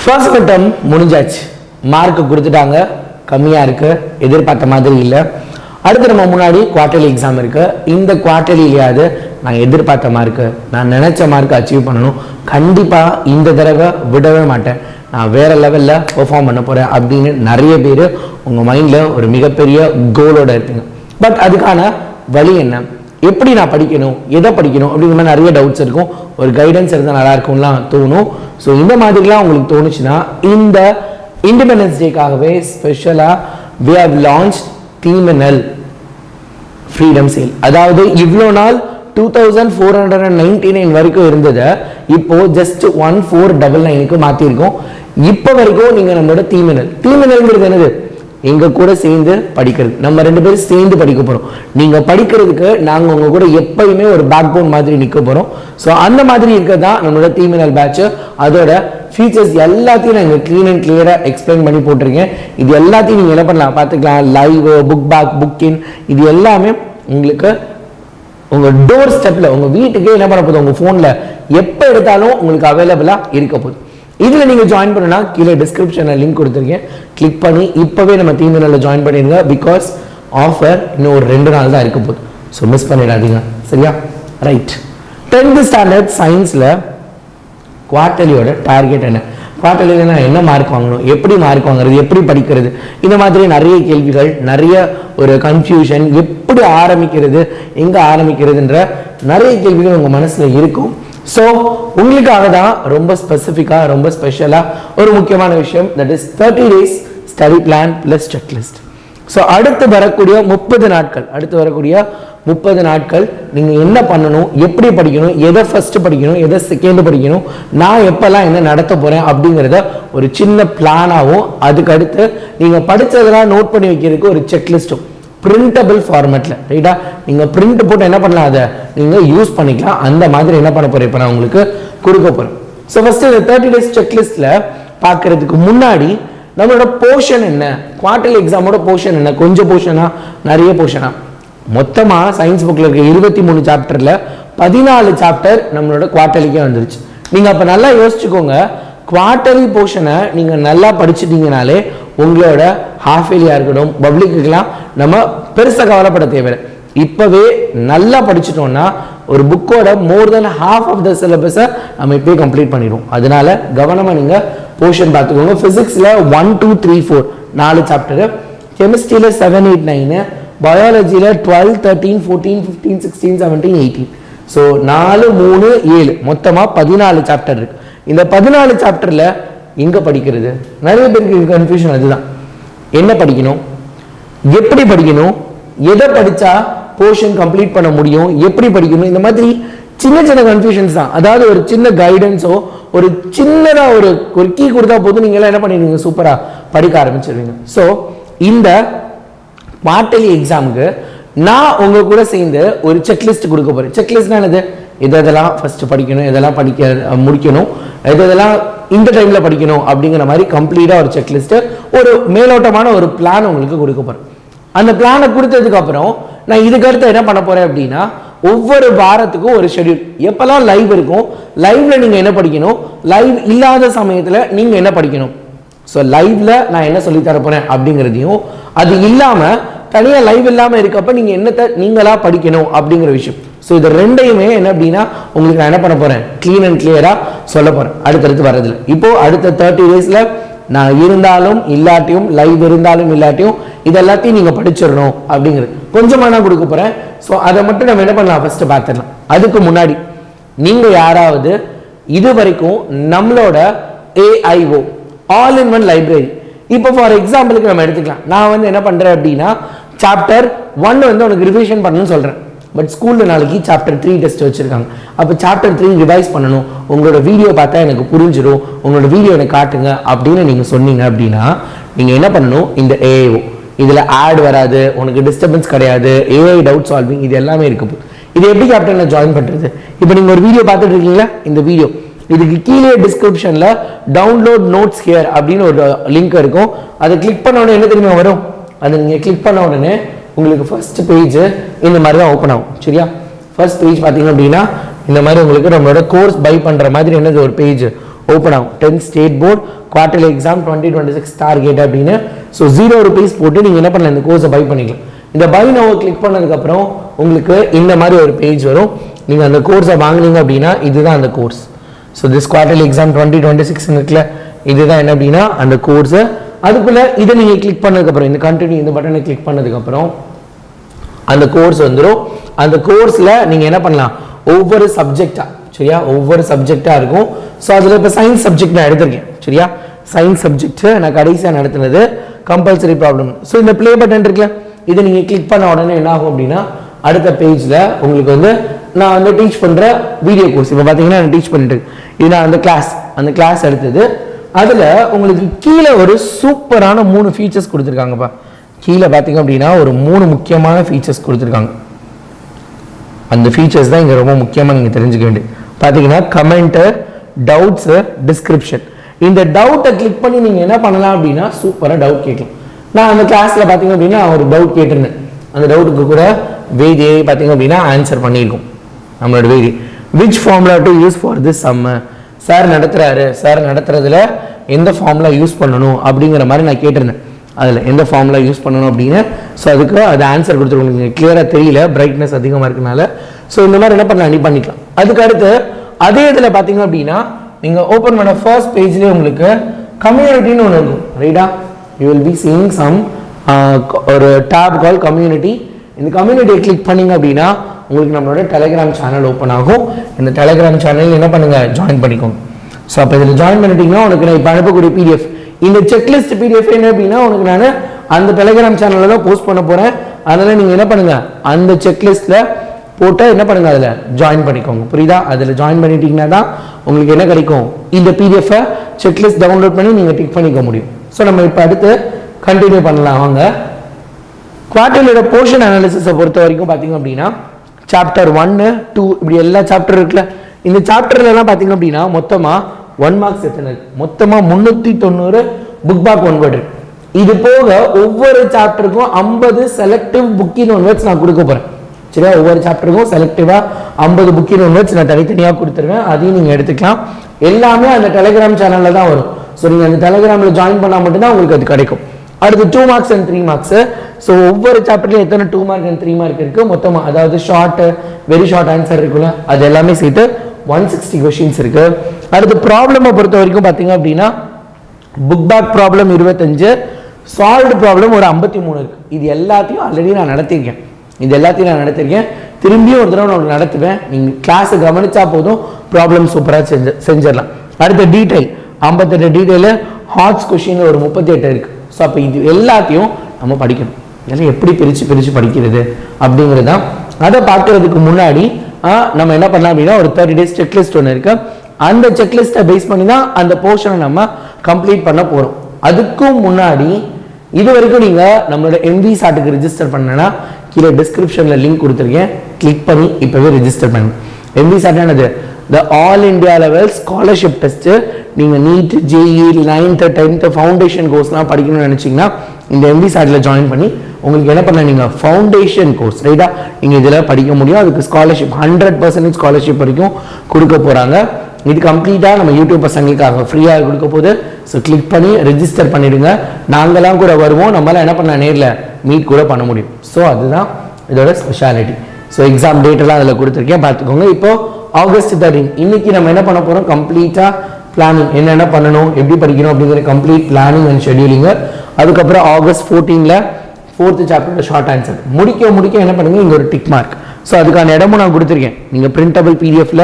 First midterm முடிஞ்சாச்சு. Mark கொடுத்துட்டாங்க, கம்மியாக இருக்குது, எதிர்பார்த்த மாதிரி இல்லை. அடுத்து நம்ம முன்னாடி குவார்டர்லி எக்ஸாம் இருக்குது. இந்த குவார்டர்லியாவது நான் எதிர்பார்த்த மார்க்கு, நான் நினச்ச மார்க்கு அச்சீவ் பண்ணணும். கண்டிப்பாக இந்த தடவை விடவே மாட்டேன், நான் வேறு லெவலில் பெர்ஃபார்ம் பண்ண போகிறேன் அப்படின்னு நிறைய பேர் உங்கள் மைண்டில் ஒரு மிகப்பெரிய கோலோடு இருப்பீங்க. பட் அதுக்கான வழி என்ன, எப்படி நான் படிக்கணும், எதை படிக்கணும் அப்படிங்கிற மாதிரி நிறைய டவுட்ஸ் இருக்கும். ஒரு கைடன்ஸ் இருந்தால் நல்லா இருக்கும்லாம் தோணும். ஸோ இந்த மாதிரிலாம் உங்களுக்கு தோணுச்சுன்னா இந்த இண்டிபெண்டன்ஸ் டேக்காகவே ஸ்பெஷலாக we have launched TMNL freedom sale. அதாவது இவ்வளோ நாள் 2499 வரைக்கும் இருந்ததை இப்போ ஜஸ்ட் 1499க்கு மாற்றிருக்கோம். இப்போ வரைக்கும் நீங்கள் நம்மளோட TMNLங்கிறது என்னது, எங்க கூட சேர்ந்து படிக்கிறது. நம்ம ரெண்டு பேரும் சேர்ந்து படிக்க போறோம். நீங்க படிக்கிறதுக்கு நாங்க உங்க கூட எப்பயுமே ஒரு பேக் போன் மாதிரி நிக்க போறோம். ஸோ அந்த மாதிரி இருக்கிறதா நம்மளோட TMNL பேட்ச். அதோட ஃபீச்சர்ஸ் எல்லாத்தையும் நான் இங்கே க்ளீன் அண்ட் கிளியரா எக்ஸ்பிளைன் பண்ணி போட்டிருக்கேன். இது எல்லாத்தையும் நீங்க என்ன பண்ணலாம் பார்த்துக்கலாம். லைவ், புக் பேக், புக்கின், இது எல்லாமே உங்களுக்கு உங்க டோர் ஸ்டெப்ல உங்க வீட்டுக்கே என்ன பண்ண போகுது, உங்க போன்ல எப்போ எடுத்தாலும் உங்களுக்கு அவைலபிளா இருக்க போகுது. இதில் நீங்கள் ஜாயின் பண்ணணும்னா கீழே டிஸ்கிரிப்ஷனில் லிங்க் கொடுத்துருக்கேன், கிளிக் பண்ணி இப்போவே நம்ம TMNL ஜாயின் பண்ணிடுங்க. பிகாஸ் ஆஃபர் இன்னும் ஒரு 2 நாள் தான் இருக்க போகுது. ஸோ மிஸ் பண்ணிடாதீங்க, சரியா? ரைட். 10th ஸ்டாண்டர்ட் சயின்ஸில் குவார்டர்லியோட டார்கெட் என்ன, குவார்டர்லியில் நான் என்ன மார்க் வாங்கணும், எப்படி மார்க் வாங்குறது, எப்படி படிக்கிறது, இந்த மாதிரி நிறைய கேள்விகள், நிறைய ஒரு கன்ஃபியூஷன், எப்படி ஆரம்பிக்கிறது, எங்கே ஆரம்பிக்கிறதுன்ற நிறைய கேள்விகள் உங்கள் மனசில் இருக்கும். ஸோ உங்களுக்காக தான் ரொம்ப ஸ்பெசிஃபிக்காக, ரொம்ப ஸ்பெஷலாக ஒரு முக்கியமான விஷயம், that is 30 days study plan plus checklist. So அடுத்து வரக்கூடிய 30 நாட்கள் நீங்கள் என்ன பண்ணணும், எப்படி படிக்கணும், எதை ஃபர்ஸ்ட் படிக்கணும், எதை செகண்ட் படிக்கணும், நான் எப்பெல்லாம் என்ன நடத்த போகிறேன் அப்படிங்கிறத ஒரு சின்ன பிளானாகவும், அதுக்கு அடுத்து நீங்கள் படித்ததெல்லாம் நோட் பண்ணி வைக்கிறதுக்கு ஒரு செக்லிஸ்ட்டும் பிரிண்டபிள் ஃபார்மேட்டில், ரைட்டா? நீங்கள் பிரிண்ட் போட்டு என்ன பண்ணலாம், அதை நீங்கள் யூஸ் பண்ணிக்கலாம். அந்த மாதிரி என்ன பண்ண போகிறேன் இப்போ நான் உங்களுக்கு கொடுக்க போகிறேன். ஸோ ஃபஸ்ட்டு இந்த 30 days செக்லிஸ்ட்டில் பார்க்கறதுக்கு முன்னாடி நம்மளோட போர்ஷன் என்ன, குவார்டர்லி எக்ஸாமோட போர்ஷன் என்ன, கொஞ்சம் போர்ஷனா நிறைய போர்ஷனா, மொத்தமாக சயின்ஸ் புக்கில் இருக்க 23 சாப்டரில் 14 சாப்டர் நம்மளோட குவார்டர்லிக்கே வந்துருச்சு. நீங்கள் அப்போ நல்லா யோசிச்சுக்கோங்க, குவார்டர்லி போர்ஷனை நீங்கள் நல்லா படிச்சுட்டீங்கனாலே உங்களோட ஹாஃப் இயர்லியாக இருக்கட்டும், பப்ளிக்குக்கெல்லாம் நம்ம பெருசாக கவலைப்பட தேவையில்லை. இப்போவே நல்லா படிச்சுட்டோம்னா ஒரு புக்கோட மோர் தென் half ஆஃப் த சிலபஸை நம்ம இப்போயே கம்ப்ளீட் பண்ணிடுவோம். அதனால கவனமாக நீங்கள் போர்ஷன் பார்த்துக்கோங்க. ஃபிசிக்ஸில் 1, 2, 3, 4 4 சாப்டரு, கெமிஸ்ட்ரியில் 7, 8, 9, பயாலஜியில் 12, 13, 14, 15, 16, 17, 18. ஸோ 4, 3, 7 மொத்தமாக 14 சாப்டர் இருக்கு. இந்த 14 சாப்டரில் எங்கே படிக்கிறது, நிறைய பேருக்கு கன்ஃபியூஷன் அதுதான். என்ன படிக்கணும், எப்படி படிக்கணும், எதை படித்தா போர்ஷன் கம்ப்ளீட் பண்ண முடியும், எப்படி படிக்கணும், இந்த மாதிரி சின்ன சின்ன கன்ஃபியூஷன்ஸ் தான். அதாவது ஒரு சின்ன கைடன்ஸோ, ஒரு சின்னதாக ஒரு கீ கொடுத்தா போதும், நீங்களாம் என்ன பண்ணிடுவீங்க, சூப்பராக படிக்க ஆரம்பிச்சிருவீங்க. ஸோ இந்த குவார்டர்லி எக்ஸாமுக்கு நான் உங்க கூட சேர்ந்து ஒரு செக்லிஸ்ட் கொடுக்க போகிறேன். செக்லிஸ்ட்னா என்னது, இதெல்லாம் ஃபர்ஸ்ட் படிக்கணும், இதெல்லாம் படிக்க முடிக்கணும், இதெல்லாம் இந்த டைமில் படிக்கணும் அப்படிங்கிற மாதிரி கம்ப்ளீட்டாக ஒரு செக்லிஸ்ட்டு, ஒரு மேலோட்டமான ஒரு பிளான் உங்களுக்கு கொடுக்க போகிறேன். அந்த பிளானை கொடுத்ததுக்கு அப்புறம் நான் இதுக்கு அடுத்து என்ன பண்ண போறேன் அப்படின்னா, ஒவ்வொரு வாரத்துக்கும் ஒரு ஷெட்யூல், எப்பெல்லாம் லைவ் இருக்கும், லைவ்ல நீங்க என்ன படிக்கணும், லைவ் இல்லாத சமயத்துல நீங்க என்ன படிக்கணும். ஸோ லைவ்ல நான் என்ன சொல்லி தர போறேன் அப்படிங்கிறதையும், அது இல்லாம தனியா லைவ் இல்லாம இருக்கப்ப நீங்க என்னத்தை நீங்களா படிக்கணும் அப்படிங்கிற விஷயம். ஸோ இது ரெண்டையுமே என்ன அப்படின்னா உங்களுக்கு நான் என்ன பண்ண போறேன், கிளீன் அண்ட் கிளியரா சொல்ல போறேன் அடுத்தடுத்து வரதுல. இப்போ அடுத்த 30 daysல நான் இருந்தாலும் இல்லாட்டியும், லைவ் இருந்தாலும் இல்லாட்டியும், இது எல்லாத்தையும் நீங்க படிச்சிடணும் அப்படிங்கிறது கொஞ்சமா நான் கொடுக்க போறேன். ஸோ அதை மட்டும் நம்ம என்ன பண்ணலாம், ஃபர்ஸ்ட் பார்த்துடலாம். அதுக்கு முன்னாடி நீங்க யாராவது இது வரைக்கும் நம்மளோட AIO all in one library, இப்போ ஃபார் எக்ஸாம்பிளுக்கு நம்ம எடுத்துக்கலாம், நான் வந்து என்ன பண்றேன் அப்படின்னா சாப்டர் 1 வந்து உனக்கு ரிவிஷன் பண்ணணும்னு சொல்றேன். பட் ஸ்கூலில் நாளைக்கு சாப்டர் 3 டெஸ்ட் வச்சிருக்காங்க. அப்போ சாப்டர் 3 ரிவைஸ் பண்ணணும், உங்களோட வீடியோ பார்த்தா எனக்கு புரிஞ்சிடும், உங்களோட வீடியோ எனக்கு காட்டுங்க அப்படின்னு நீங்கள் சொன்னீங்க அப்படின்னா நீங்கள் என்ன பண்ணணும், இந்த AIO இதில் ஆட் வராது, உனக்கு டிஸ்டர்பன்ஸ் கிடையாது, AI டவுட் சால்விங் இது எல்லாமே இருக்கு. இது எப்படி கேப்டன்ல ஜாயின் பண்ணுறது, இப்போ நீங்கள் ஒரு வீடியோ பார்த்துட்டு இருக்கீங்களா, இந்த வீடியோ இதுக்கு கீழே டிஸ்கிரிப்ஷனில் டவுன்லோட் நோட்ஸ் ஹியர் அப்படின்னு ஒரு லிங்க் இருக்கும். அதை கிளிக் பண்ண உடனே என்ன தெரியுமா வரும், அதை நீங்கள் கிளிக் பண்ண உடனே உங்களுக்கு ஃபர்ஸ்ட் பேஜ் இந்த மாதிரி தான் ஓப்பன் ஆகும். சரியா, ஃபர்ஸ்ட் பேஜ் பார்த்தீங்க அப்படின்னா இந்த மாதிரி உங்களுக்கு நம்மளோட கோர்ஸ் பை பண்ணுற மாதிரி என்னது ஒரு பேஜ் ஓப்பன் ஆகும். 10th state board quarterly exam 2026 target அப்படின்னு. ஸோ 0 rupees போட்டு நீங்கள் என்ன பண்ணலாம், இந்த கோர்ஸை பை பண்ணிக்கலாம். இந்த பை நோவை கிளிக் பண்ணதுக்கப்புறம் உங்களுக்கு இந்த மாதிரி ஒரு பேஜ் வரும். நீங்கள் அந்த கோர்ஸை வாங்கினீங்க அப்படின்னா இதுதான் அந்த course. So this quarterly exam 2026 இருக்குல்ல, இதுதான் என்ன அப்படின்னா அந்த கோர்ஸு. அதுக்குள்ளே இதை நீங்கள் கிளிக் பண்ணதுக்கப்புறம் இந்த கண்டினியூ இந்த பட்டனை கிளிக் பண்ணதுக்கப்புறம் அந்த கோர்ஸ் வந்துடும். அந்த கோர்ஸில் நீங்கள் என்ன பண்ணலாம், ஒவ்வொரு சப்ஜெக்டாக, சரியா, ஒவ்வொரு சப்ஜெக்டாக இருக்கும். ஸோ அதில் இப்போ சயின்ஸ் சப்ஜெக்ட் நான் எடுத்திருக்கேன், சரியா. சயின்ஸ் சப்ஜெக்ட் நான் கடைசியாக நடத்துனது கம்பல்சரி ப்ராப்ளம். ஸோ இந்த ப்ளே பட்டன் இருக்குல்ல, இதை நீங்கள் கிளிக் பண்ண உடனே என்ன ஆகும் அப்படின்னா அடுத்த பேஜில் உங்களுக்கு வந்து நான் வந்து டீச் பண்ணுற வீடியோ கோர்ஸ் இப்போ பார்த்தீங்கன்னா நான் டீச் பண்ணிட்டு இது நான் அந்த கிளாஸ் எடுத்தது. அதில் உங்களுக்கு கீழே ஒரு சூப்பரான 3 ஃபீச்சர்ஸ் கொடுத்துருக்காங்கப்பா. கீழே பார்த்தீங்க அப்படின்னா ஒரு 3 முக்கியமான ஃபீச்சர்ஸ் கொடுத்துருக்காங்க. அந்த ஃபீச்சர்ஸ் தான் இங்கே ரொம்ப முக்கியமாக நீங்கள் தெரிஞ்சுக்க வேண்டியது. பார்த்தீங்கன்னா கமெண்ட்டு, டவுட்ஸு, டிஸ்கிரிப்ஷன். இந்த டவுட்டை கிளிக் பண்ணி நீங்கள் என்ன பண்ணலாம் அப்படின்னா சூப்பராக டவுட் கேட்கலாம். நான் அந்த கிளாஸில் பார்த்தீங்க அப்படின்னா ஒரு டவுட் கேட்டிருந்தேன். அந்த டவுட்டுக்கு கூட வேதியை பார்த்தீங்க அப்படின்னா ஆன்சர் பண்ணியிருக்கோம். நம்மளோட வேதி which formula to use for this சம்ம சார் நடத்துகிறாரு, சார் நடத்துறதுல எந்த ஃபார்முலா யூஸ் பண்ணணும் அப்படிங்கிற மாதிரி நான் கேட்டிருந்தேன். அதில் எந்த ஃபார்முலா யூஸ் பண்ணணும் அப்படின்னு. ஸோ அதுக்கு அது ஆன்சர் கொடுத்துருக்கோம். நீங்கள் கிளியராக தெரியல, பிரைட்னஸ் அதிகமாக இருக்கனால. ஸோ இந்த மாதிரி என்ன பண்ணலாம், நீ பண்ணிக்கலாம். அதுக்கு அடுத்து அதே இதில் பார்த்தீங்க அப்படின்னா நீங்கள் ஓப்பன் பண்ண ஃபர்ஸ்ட் பேஜ்லேயே உங்களுக்கு கம்யூனிட்டின்னு ஒன்று இருக்கும், ரைட்டா. You will be seeing some ஒரு டேப் கால் கம்யூனிட்டி. இந்த கம்யூனிட்டியை கிளிக் பண்ணிங்க அப்படின்னா உங்களுக்கு நம்மளோட டெலிகிராம் சேனல் ஓப்பன் ஆகும். இந்த டெலிகிராம் சேனல் என்ன பண்ணுங்கள், ஜாயின் பண்ணிக்கோங்க. ஸோ அப்போ இதில் ஜாயின் பண்ணிட்டீங்கன்னா உனக்கு நான் இப்போ அனுப்பக்கூடிய பிடிஎஃப், இந்த செக்லிஸ்ட் பிடிஎஃப் என்ன அப்படின்னா உனக்கு நான் அந்த டெலிகிராம் சேனலில் தான் போஸ்ட் பண்ண போகிறேன். அதனால் நீங்கள் என்ன பண்ணுங்கள், அந்த செக்லிஸ்ட்டில் போட்டு என்ன பண்ணுங்கள், அதில் ஜாயின் பண்ணிக்கோங்க. புரியுதா? அதில் ஜாயின் பண்ணிட்டீங்கன்னா தான் உங்களுக்கு என்ன கிடைக்கும், இந்த பிடிஎஃபை செக்லிஸ்ட் டவுன்லோட் பண்ணி நீங்கள் டிக் பண்ணிக்க முடியும். ஸோ நம்ம இப்போ அடுத்து கண்டினியூ பண்ணலாம் வாங்க. குவார்டர்லியோட போர்ஷன் அனாலிசிஸை பொறுத்த வரைக்கும் பார்த்தீங்க அப்படின்னா சாப்டர் 1, 2 இப்படி எல்லா சாப்டர் இருக்குல்ல. இந்த சாப்டர்லாம் பார்த்தீங்க அப்படின்னா மொத்தமாக 1 மார்க்ஸ் எத்தனை இருக்கு, மொத்தமாக 390 புக் பேக் 1 வேர்டு. இது போக ஒவ்வொரு சாப்டருக்கும் 50 செலக்டிவ் புக்கின் 1 வேர்ட்ஸ் நான் கொடுக்க போகிறேன், சரியா. ஒவ்வொரு சாப்டருக்கும் செலக்டிவாக 50 புக்கின் 1 வேர்ட்ஸ் நான் தனித்தனியாக கொடுத்துருவேன். அதையும் நீங்கள் எடுத்துக்கலாம். எல்லாமே அந்த டெலிகிராம் சேனலில் தான் வரும். ஸோ நீங்கள் அந்த டெலிகிராமில் ஜாயின் பண்ணால் மட்டும்தான் உங்களுக்கு அது கிடைக்கும். அடுத்து 2 மார்க்ஸ் அண்ட் 3 மார்க்ஸ். ஸோ ஒவ்வொரு சாப்டர்லையும் எத்தனை 2 மார்க் அண்ட் 3 மார்க் இருக்குது மொத்தமாக, அதாவது ஷார்ட் வெரி ஷார்ட் ஆன்சர் இருக்குல்ல, அது எல்லாமே சேர்த்து 160 கொஸ்டின்ஸ் இருக்குது. அடுத்து ப்ராப்ளமை பொறுத்த வரைக்கும் பார்த்தீங்க அப்படின்னா book back problem 25, solved problem ஒரு 53 இருக்குது. இது எல்லாத்தையும் ஆல்ரெடி நான் நடத்தியிருக்கேன். திரும்பியும் ஒரு தடவை நான் நடத்துவேன். நீங்கள் கிளாஸை கவனிச்சா போதும், ப்ராப்ளம் சூப்பராக செஞ்சிடலாம். அடுத்த டீட்டெயில் 58 டீட்டெயிலு, ஹார்ட்ஸ் கொஷின் ஒரு 38 இருக்குது. ஸோ அப்போ இது எல்லாத்தையும் நம்ம படிக்கணும். இதெல்லாம் எப்படி பிரித்து படிக்கிறது அப்படிங்கிறது தான். அதை பார்க்கறதுக்கு முன்னாடி நம்ம என்ன பண்ணலாம் அப்படின்னா ஒரு 30 days செக்லிஸ்ட் ஒன்று இருக்குது. அந்த செக்லிஸ்ட்டை பேஸ் பண்ணி தான் அந்த போர்ஷனை நம்ம கம்ப்ளீட் பண்ண போகிறோம். அதுக்கும் முன்னாடி இது வரைக்கும் நீங்கள் நம்மளோட எம்வி சாட்டுக்கு ரிஜிஸ்டர் பண்ணனா கீழே டிஸ்கிரிப்ஷனில் லிங்க் கொடுத்துருக்கேன், கிளிக் பண்ணி இப்போவே ரிஜிஸ்டர் பண்ணுங்க. எம்வி சாட்டானது the all India level scholarship test. நீங்கள் NEET, JEE, 9th 10th foundation கோர்ஸ்லாம் படிக்கணும்னு நினச்சிங்கன்னா இந்த எம்வி சாட்டில் ஜாயின் பண்ணி உங்களுக்கு என்ன பண்ண, நீங்கள் ஃபவுண்டேஷன் கோர்ஸ் ரைட்டா நீங்கள் இதில் படிக்க முடியும். அதுக்கு ஸ்காலர்ஷிப் 100% ஸ்காலர்ஷிப் வரைக்கும் கொடுக்க போகிறாங்க. இது கம்ப்ளீட்டாக நம்ம யூடியூப் பசங்களுக்காக ஃப்ரீயாக கொடுக்க போகுது. ஸோ கிளிக் பண்ணி ரெஜிஸ்டர் பண்ணிவிடுங்க. நாங்களாம் கூட வருவோம், நம்மளால் என்ன பண்ண நேரில் மீட் கூட பண்ண முடியும். ஸோ அதுதான் இதோட ஸ்பெஷாலிட்டி. ஸோ எக்ஸாம் டேட்டெல்லாம் அதில் கொடுத்துருக்கேன், பார்த்துக்கோங்க. இப்போது August 13 இன்னைக்கு நம்ம என்ன பண்ண போகிறோம், கம்ப்ளீட்டாக பிளானிங் என்னென்ன பண்ணணும், எப்படி படிக்கணும் அப்படிங்கிற கம்ப்ளீட் பிளானிங் அண்ட் ஷெடியூலிங்கு. அதுக்கப்புறம் August 14 4th சாப்டரோட ஷார்ட் ஆன்சர் முடிக்க என்ன பண்ணுங்க, இங்கே ஒரு டிக் மார்க். ஸோ அதுக்கான இடமும் நான் கொடுத்துருக்கேன். நீங்கள் பிரிண்டபிள் பிடிஎஃப்ல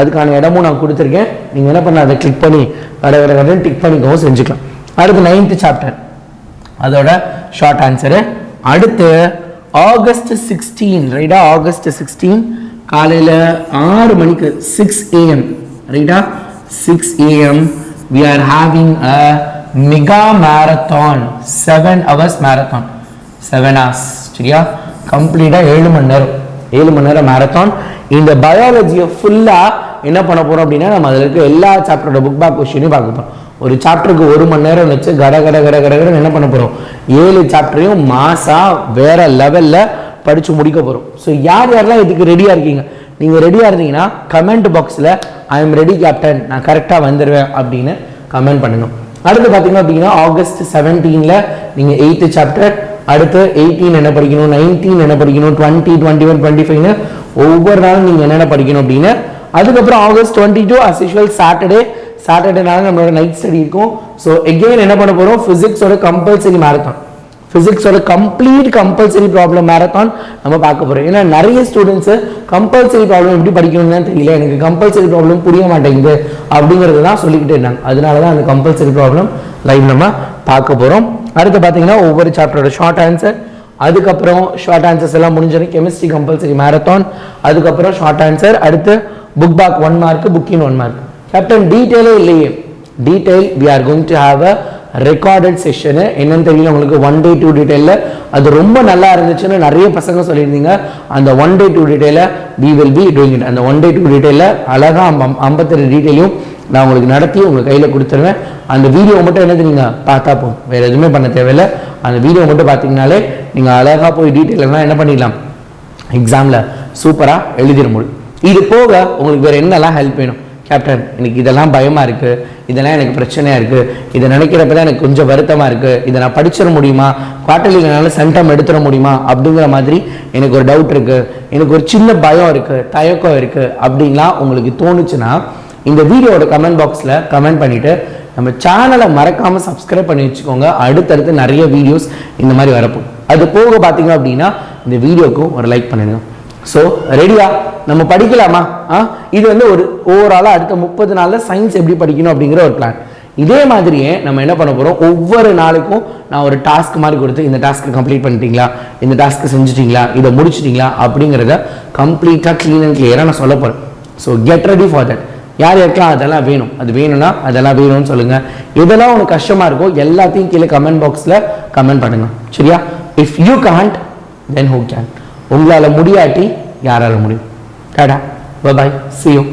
அதுக்கான இடமும் நான் கொடுத்துருக்கேன். நீங்கள் என்ன பண்ண, அதை கிளிக் பண்ணி கடை டிக் பண்ணிக்கவும் செஞ்சுக்கலாம். அடுத்து 9th சாப்டர் அதோட ஷார்ட் ஆன்சரு. அடுத்து August 16 ரைட்டா, August 16 காலையில் 6 மணிக்கு 6 AM ரைட்டா, 6 AM we are having a mega marathon, 7 hours marathon, 7 hours சரியா, கம்ப்ளீட்டாக 7 மணி நேரம் மேரத்தான். இந்த பயாலஜியை ஃபுல்லாக என்ன பண்ண போகிறோம் அப்படின்னா நம்ம அதில் இருக்க எல்லா சாப்டரோட புக் பேக் கொஸ்டினையும் பார்க்க போகிறோம். ஒரு சாப்டருக்கு 1 மணி நேரம் வச்சு கடகடன்னு என்ன பண்ண போகிறோம், 7 சாப்டரையும் மாசாக வேற லெவலில் படித்து முடிக்க போகிறோம். ஸோ யாரெல்லாம் இதுக்கு ரெடியாக இருக்கீங்க, நீங்கள் ரெடியாக இருந்தீங்கன்னா கமெண்ட் பாக்ஸில் ஐ எம் ரெடி கேப்டன், நான் கரெக்டாக வந்துடுவேன் அப்படின்னு கமெண்ட் பண்ணுங்க. அடுத்து பார்த்தீங்க அப்படின்னா ஆகஸ்ட் 17ல் நீங்கள் 8th சாப்டர், அடுத்து 18 என்ன படிக்கணும், 19 என்ன படிக்கணும், 20, 21, 25 ஒவ்வொரு நாளும் நீங்கள் என்னென்ன படிக்கணும் அப்படின்னு. அதுக்கப்புறம் ஆகஸ்ட் 22 as usual சாட்டர்டேனால நம்மளோட நைட் ஸ்டடி இருக்கும். ஸோ எகெயின் என்ன பண்ண போகிறோம், ஃபிசிக்ஸோட கம்பல்சரி மேரத்தான், ஃபிசிக்ஸோட கம்பல்சரி ப்ராப்ளம் மேரத்தான் நம்ம பார்க்க போகிறோம். ஏன்னா நிறைய ஸ்டூடெண்ட்ஸு கம்பல்சரி ப்ராப்ளம் எப்படி படிக்கணும்னு தெரியல, எனக்கு கம்பல்சரி ப்ராப்ளம் புரிய மாட்டேங்குது அப்படிங்கிறது தான் சொல்லிக்கிட்டே இருந்தாங்க. அதனால தான் அந்த கம்பல்சரி ப்ராப்ளம் லைவ் நம்ம பார்க்க போகிறோம். அடுத்து பார்த்தீங்கன்னா ஒவ்வொரு சாப்டரோட ஷார்ட் ஆன்சர், அதுக்கப்புறம் ஷார்ட் ஆன்சர்ஸ் எல்லாம் முடிஞ்சிடும். கெமிஸ்ட்ரி கம்பல்சரி மேரத்தான், அதுக்கப்புறம் ஷார்ட் ஆன்சர், அடுத்து book back 1 mark, book in 1 mark. Captain டீட்டெயிலே இல்லையே, detail we are going to have a recorded session. என்னன்னு தெரியல உங்களுக்கு, 1 day 2 டீட்டெயிலில் அது ரொம்ப நல்லா இருந்துச்சுன்னு நிறைய பசங்க சொல்லியிருந்தீங்க. அந்த 1 day 2 டீட்டெயிலை we will be doing it. அந்த 1 day 2 டீட்டெயிலில் அழகாக 52 டீட்டெயிலையும் நான் உங்களுக்கு நடத்தி உங்கள் கையில் கொடுத்துருவேன். அந்த வீடியோ மட்டும் என்னது நீங்கள் பார்த்தா போதும், வேறு எதுவுமே பண்ண தேவையில்லை. அந்த வீடியோ மட்டும் பார்த்தீங்கனாலே நீங்கள் அழகாக போய் டீட்டெயிலெலாம் என்ன பண்ணிடலாம், எக்ஸாமில் சூப்பராக எழுதிட முடியும். இது போக உங்களுக்கு வேறு என்னெல்லாம் ஹெல்ப் வேணும், கேப்டன் எனக்கு இதெல்லாம் பயமாக இருக்குது, இதெல்லாம் எனக்கு பிரச்சனையாக இருக்குது, இதை நினைக்கிறப்ப தான் எனக்கு கொஞ்சம் வருத்தமாக இருக்குது, இதை நான் படிச்சிட முடியுமா, குவார்ட்டர்லியில் என்னால் சென்டம் எடுத்துட முடியுமா அப்படிங்கிற மாதிரி எனக்கு ஒரு டவுட் இருக்குது, எனக்கு ஒரு சின்ன பயம் இருக்குது, தயக்கம் இருக்குது அப்படின்லாம் உங்களுக்கு தோணுச்சுன்னா இந்த வீடியோட கமெண்ட் பாக்ஸில் கமெண்ட் பண்ணிவிட்டு நம்ம சேனலை மறக்காமல் சப்ஸ்கிரைப் பண்ணி வச்சுக்கோங்க. அடுத்தடுத்து நிறைய வீடியோஸ் இந்த மாதிரி வரப்போம். அது போக பார்த்தீங்க அப்படின்னா இந்த வீடியோக்கும் ஒரு லைக் பண்ணிடுங்க. ஸோ ரெடியா, நம்ம படிக்கலாமா? இது வந்து ஒரு ஓவராலாக அடுத்த 30 நாளில் சயின்ஸ் எப்படி படிக்கணும் அப்படிங்கிற ஒரு பிளான். இதே மாதிரியே நம்ம என்ன பண்ண போகிறோம், ஒவ்வொரு நாளுக்கும் நான் ஒரு டாஸ்க் மாதிரி கொடுத்து இந்த டாஸ்க்கு கம்ப்ளீட் பண்ணிட்டீங்களா, இந்த டாஸ்க்கு செஞ்சுட்டீங்களா, இதை முடிச்சிட்டிங்களா அப்படிங்கிறத கம்ப்ளீட்டாக க்ளீன் அண்ட் கிளியராக நான் சொல்ல போகிறேன். So get ready for that. யார் யாருக்கெல்லாம் அதெல்லாம் வேணும், அது வேணும்னா அதெல்லாம் வேணும்னு சொல்லுங்கள். எதெல்லாம் உனக்கு கஷ்டமாக இருக்கோ எல்லாத்தையும் கீழே கமெண்ட் பாக்ஸில் கமெண்ட் பண்ணுங்கள். சரியா? If you can't then who can. உங்களால் முடியாட்டி யாரால முடியும்? டாடா, பை, see you.